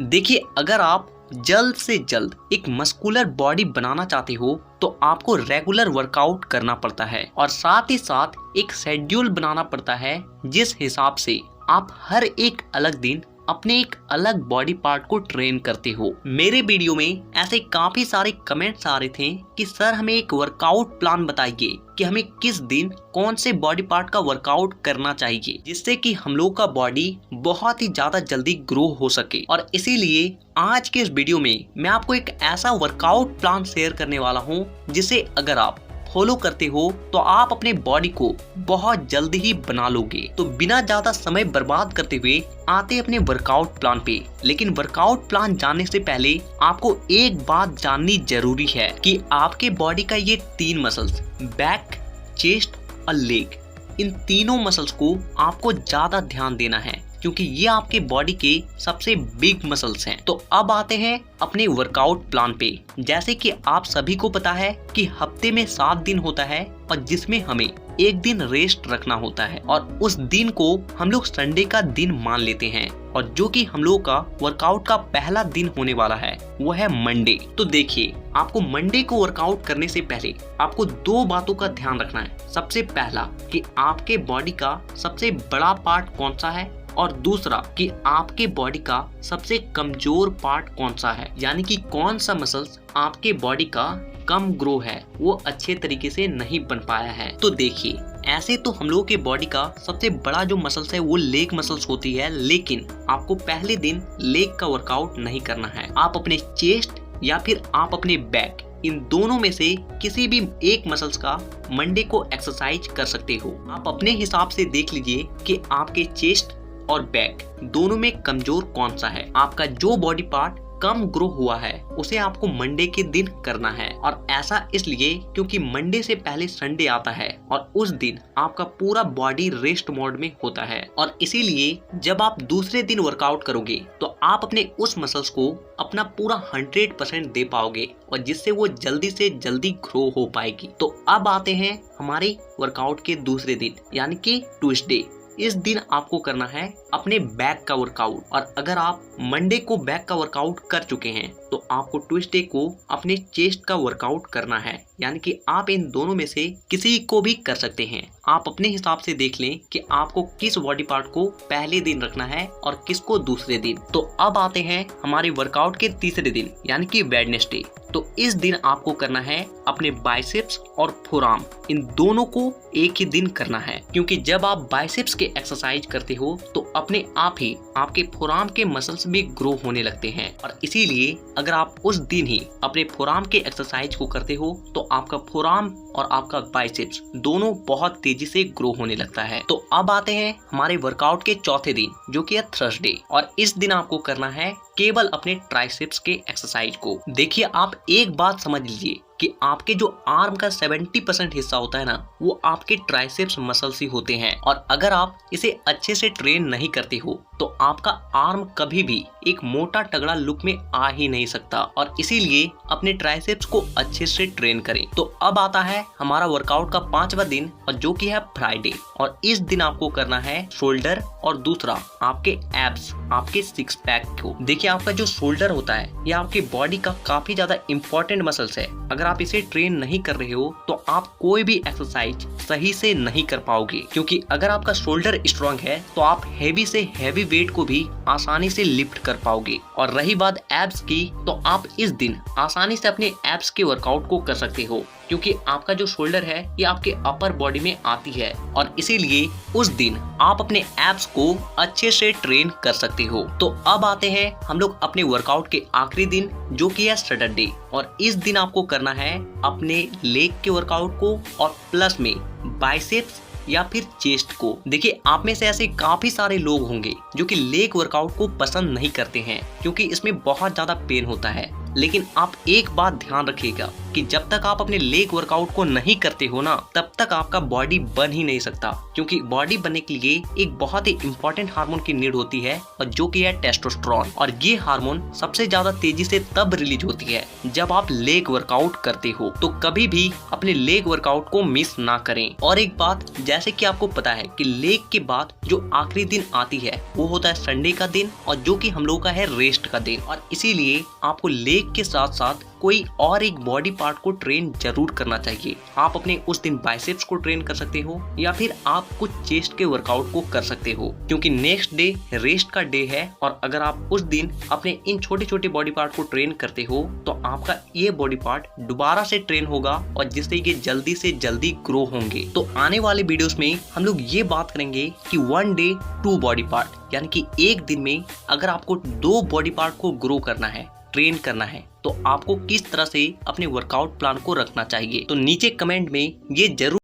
देखिए, अगर आप जल्द से जल्द एक मस्कुलर बॉडी बनाना चाहते हो तो आपको रेगुलर वर्कआउट करना पड़ता है और साथ ही साथ एक शेड्यूल बनाना पड़ता है जिस हिसाब से आप हर एक अलग दिन अपने एक अलग बॉडी पार्ट को ट्रेन करते हो। मेरे वीडियो में ऐसे काफी सारे कमेंट्स आ रहे थे कि सर हमें एक वर्कआउट प्लान बताइए कि हमें किस दिन कौन से बॉडी पार्ट का वर्कआउट करना चाहिए जिससे कि हम लोग का बॉडी बहुत ही ज्यादा जल्दी ग्रो हो सके। और इसीलिए आज के इस वीडियो में मैं आपको एक ऐसा वर्कआउट प्लान शेयर करने वाला हूँ जिसे अगर आप फॉलो करते हो तो आप अपने बॉडी को बहुत जल्दी ही बना लोगे। तो बिना ज्यादा समय बर्बाद करते हुए आते अपने वर्कआउट प्लान पे। लेकिन वर्कआउट प्लान जानने से पहले आपको एक बात जाननी जरूरी है कि आपके बॉडी का ये 3 मसल्स बैक, चेस्ट और लेग, इन तीनों मसल्स को आपको ज्यादा ध्यान देना है क्योंकि ये आपके बॉडी के सबसे बिग मसल्स हैं। तो अब आते हैं अपने वर्कआउट प्लान पे। जैसे कि आप सभी को पता है कि हफ्ते में 7 दिन होता है और जिसमें हमें एक दिन रेस्ट रखना होता है और उस दिन को हम लोग संडे का दिन मान लेते हैं और जो कि हम लोग का वर्कआउट का पहला दिन होने वाला है वो है मंडे। तो देखिए, आपको मंडे को वर्कआउट करने से पहले आपको 2 बातों का ध्यान रखना है। सबसे पहला कि आपके बॉडी का सबसे बड़ा पार्ट कौन सा है और दूसरा कि आपके बॉडी का सबसे कमजोर पार्ट कौन सा है, यानी कि कौन सा मसल्स आपके बॉडी का कम ग्रो है, वो अच्छे तरीके से नहीं बन पाया है। तो देखिए, ऐसे तो हम लोगों के बॉडी का सबसे बड़ा जो मसल्स है वो लेग मसल्स होती है, लेकिन आपको पहले दिन लेग का वर्कआउट नहीं करना है। आप अपने चेस्ट या फिर आप अपने बैक, इन दोनों में से किसी भी एक मसल्स का मंडे को एक्सरसाइज कर सकते हो। आप अपने हिसाब से देख लीजिए कि आपके चेस्ट और बैक दोनों में कमजोर कौन सा है। आपका जो बॉडी पार्ट कम ग्रो हुआ है उसे आपको मंडे के दिन करना है और ऐसा इसलिए क्योंकि मंडे से पहले संडे आता है और उस दिन आपका पूरा बॉडी रेस्ट मोड में होता है और इसीलिए जब आप दूसरे दिन वर्कआउट करोगे तो आप अपने उस मसल्स को अपना पूरा 100% दे पाओगे और जिससे वो जल्दी से जल्दी ग्रो हो पाएगी। तो अब आते हैं हमारे वर्कआउट के दूसरे दिन यानी कि ट्यूसडे। इस दिन आपको करना है अपने बैक का वर्कआउट और अगर आप मंडे को बैक का वर्कआउट कर चुके हैं तो आपको ट्यूसडे को अपने चेस्ट का वर्कआउट करना है, यानी कि आप इन दोनों में से किसी को भी कर सकते हैं। आप अपने हिसाब से देख लें कि आपको किस बॉडी पार्ट को पहले दिन रखना है और किसको दूसरे दिन। तो अब आते हैं हमारे वर्कआउट के तीसरे दिन यानी कि वेडनेसडे। तो इस दिन आपको करना है अपने बाइसेप्स और फोरआर्म, इन दोनों को एक ही दिन करना है क्योंकि जब आप बाइसेप्स के एक्सरसाइज करते हो तो अपने आप ही आपके फोरआर्म के मसल्स भी ग्रो होने लगते हैं और इसीलिए अगर आप उस दिन ही अपने फोरआर्म के एक्सरसाइज को करते हो तो आपका फोरआर्म और आपका बाइसेप्स दोनों बहुत तेजी से ग्रो होने लगता है। तो अब आते हैं हमारे वर्कआउट के चौथे दिन जो कि है थर्सडे और इस दिन आपको करना है केवल अपने ट्राइसेप्स के एक्सरसाइज को। देखिए, आप एक बात समझ लीजिए कि आपके जो आर्म का 70% हिस्सा होता है ना वो आपके ट्राइसेप्स मसल्स ही होते हैं और अगर आप इसे अच्छे से ट्रेन नहीं करते हो तो आपका आर्म कभी भी एक मोटा तगड़ा लुक में आ ही नहीं सकता और इसीलिए अपने ट्राइसेप्स को अच्छे से ट्रेन करें। तो अब आता है हमारा वर्कआउट का 5वां दिन और जो कि है फ्राइडे और इस दिन आपको करना है शोल्डर और दूसरा आपके एब्स, आपके 6 पैक को। देखिए, आपका जो शोल्डर होता है ये आपके बॉडी का काफी ज्यादा इंपॉर्टेंट मसल्स है। अगर आप इसे ट्रेन नहीं कर रहे हो तो आप कोई भी एक्सरसाइज सही से नहीं कर पाओगे क्योंकि अगर आपका शोल्डर स्ट्रांग है तो आप हेवी से हेवी वेट को भी आसानी से लिफ्ट कर पाओगे। और रही बात एब्स की तो आप इस दिन आसानी से अपने एब्स के वर्कआउट को कर सकते हो क्योंकि आपका जो शोल्डर है ये आपके अपर बॉडी में आती है और इसीलिए उस दिन आप अपने एब्स को अच्छे से ट्रेन कर सकते हो। तो अब आते हैं हम लोग अपने वर्कआउट के आखिरी दिन जो कि है सैटरडे और इस दिन आपको करना है अपने लेग के वर्कआउट को और प्लस में बाइसेप्स या फिर चेस्ट को। देखिए, आप में से ऐसे काफी सारे लोग होंगे जो कि लेग वर्कआउट को पसंद नहीं करते हैं क्योंकि इसमें बहुत ज्यादा पेन होता है लेकिन आप एक बात ध्यान रखिएगा कि जब तक आप अपने लेग वर्कआउट को नहीं करते हो ना, तब तक आपका बॉडी बन ही नहीं सकता, क्योंकि बॉडी बनने के लिए एक बहुत ही इंपॉर्टेंट हार्मोन की नीड होती है, और जो कि है टेस्टोस्टेरोन। और ये हार्मोन सबसे ज्यादा तेजी से तब रिलीज होती है जब आप लेग वर्कआउट करते हो। तो कभी भी अपने लेग वर्कआउट को मिस ना करें। और एक बात, जैसे कि आपको पता है कि लेग के बाद जो आखिरी दिन आती है वो होता है संडे का दिन, और जो कि हम लोगों का है रेस्ट का दिन। और इसीलिए आपको लेग के साथ साथ कोई और एक बॉडी पार्ट को ट्रेन जरूर करना चाहिए। आप अपने उस दिन बाइसेप्स को ट्रेन कर सकते हो, या फिर आप कुछ चेस्ट के वर्कआउट को कर सकते हो, क्योंकि नेक्स्ट डे रेस्ट का डे है। और अगर आप उस दिन अपने इन छोटे छोटे बॉडी पार्ट को ट्रेन करते हो तो आपका ये बॉडी पार्ट दोबारा से ट्रेन होगा, और जिससे ये जल्दी से जल्दी ग्रो होंगे। तो आने वाले वीडियोस में हम लोग ये बात करेंगे कि 1 डे 2 बॉडी पार्ट, यानी कि एक दिन में अगर आपको 2 बॉडी पार्ट को ग्रो करना है, ट्रेन करना है, तो आपको किस तरह से अपने वर्कआउट प्लान को रखना चाहिए। तो नीचे कमेंट में ये जरूर